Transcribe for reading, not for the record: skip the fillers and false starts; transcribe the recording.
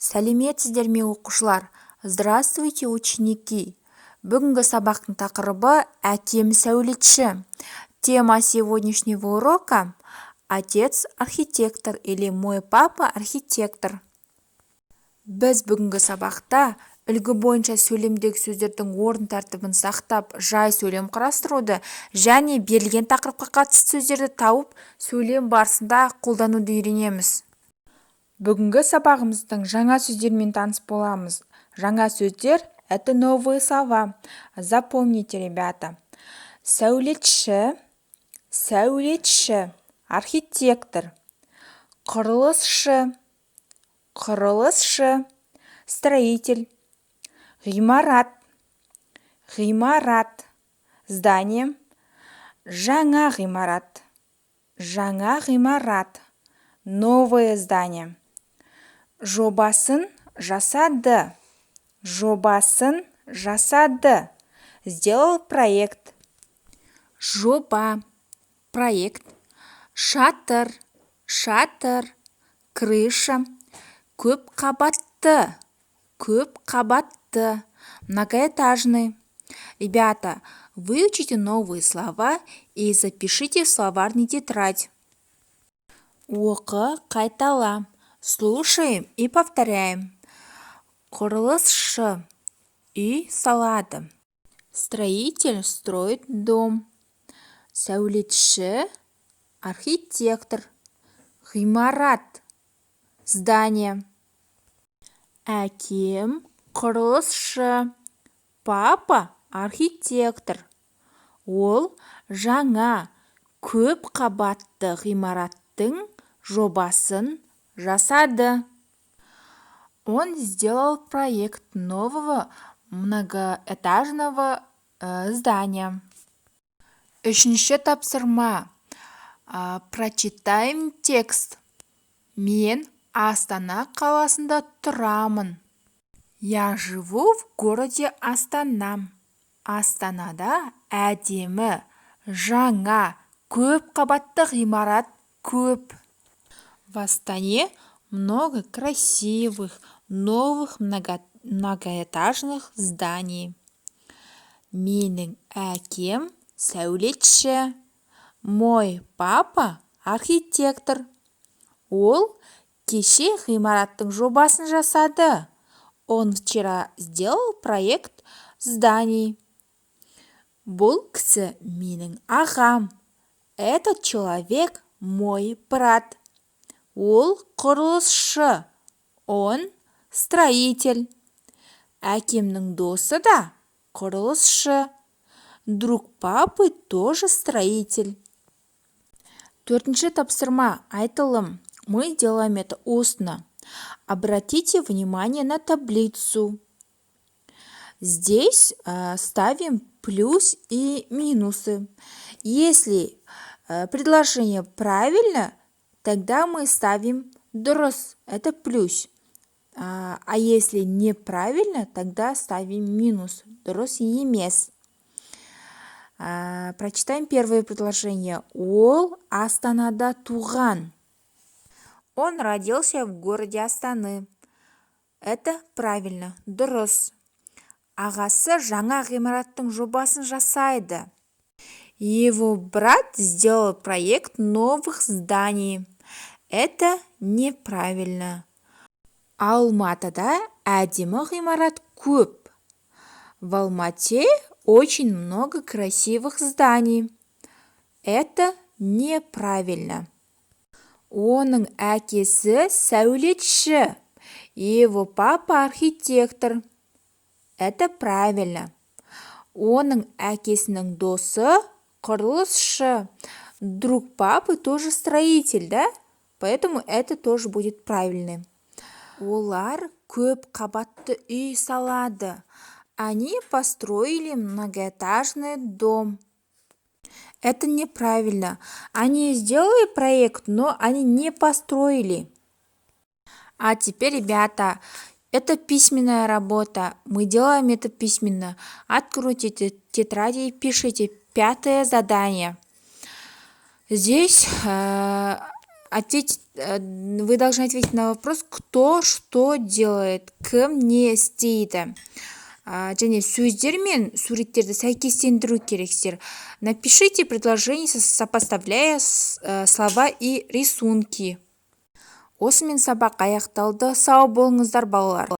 Сәлеметсіздер ме оқушылар? Здравствуйте, ученики! Бүгінгі сабақтың тақырыбы «Әкем сәулетші». Тема сегодняшнего урока «Отец архитектор» или «Мой папа архитектор». Біз бүгінгі сабақта үлгі бойынша сөйлемдегі сөздердің орын тәртібін сақтап, жай сөйлем құрастыруды және берілген тақырыпқа қатысты сөздерді тауып, сөйлем барысында қолдануды үйренеміз. Бүгінгі сабағымыздың жаңа сөздермен таныс боламыз. Жаңа сөздер – это новые слова. Запомните, ребята. Сәулетші, сәулетші, архитектор. Құрылысшы, құрылысшы, строитель. Ғимарат, ғимарат, здание. Жаңа ғимарат, жаңа ғимарат, новое здание. Жобасын жасады, жобасын жасады. Сделал проект. Жоба, проект. Шатыр, шатыр, крыша. Көп қабатты, многоэтажный. Ребята, выучите новые слова и запишите в словарный тетрадь. Оқы, қайтала. Слушаем и повторяем. Құрылысшы үй салады. Строитель строит дом. Сәулетші архитектор. Ғимарат здание. Әкем құрылысшы. Папа архитектор. Ол жаңа көп қабатты ғимараттың жобасын жасады. Он сделал проект нового многоэтажного здания. Үшінші тапсырма. Прочитаем текст. Мен Астана қаласында тұрамын. Я живу в городе Астана. Астанада әдемі, жаңа, көп қабатты ғимарат көп. В Астане много красивых, новых многоэтажных зданий. Менің әкем сәулетші. Мой папа архитектор. Ол кеше ғимараттың жобасын жасады. Он вчера сделал проект зданий. Бұл кісі менің ағам. Этот человек мой брат. Ол құрылысшы. Он строитель. Әкемнің досы да құрылысшы. Друг папы тоже строитель. Төртінші тапсырма. Айтылым. Мы делаем это устно. Обратите внимание на таблицу. Здесь ставим плюс и минусы. Если предложение правильно, тогда мы ставим дұрыс, это плюс. А если неправильно, тогда ставим минус, дұрыс емес. Прочитаем первое предложение. Ол Астанада туған. Он родился в городе Астаны. Это правильно, дұрыс. Ағасы жаңа ғимараттың жобасын жасайды. Его брат сделал проект новых зданий. Это неправильно. Алматыда әдемі ғимарат көп. В Алмате очень много красивых зданий. Это неправильно. Оның әкесі сәулетші. Его папа архитектор. Это правильно. Оның әкесінің досы құрылысшы. Друг папы тоже строитель, да? Поэтому это тоже будет правильным. Олар көп қабатты үй салады. Они построили многоэтажный дом. Это неправильно. Они сделали проект, но они не построили. А теперь, ребята, это письменная работа. Мы делаем это письменно. Откройте тетради и пишите 5-е задание. Здесь Вы должны ответить на вопрос, кто что делает, кім не істейді. Және сөздер мен суреттерді сәйкестендіру керексіздер. Напишите предложение, сопоставляя слова и рисунки. Осымен сабақ аяқталды. Сау болыңыздар, балалар.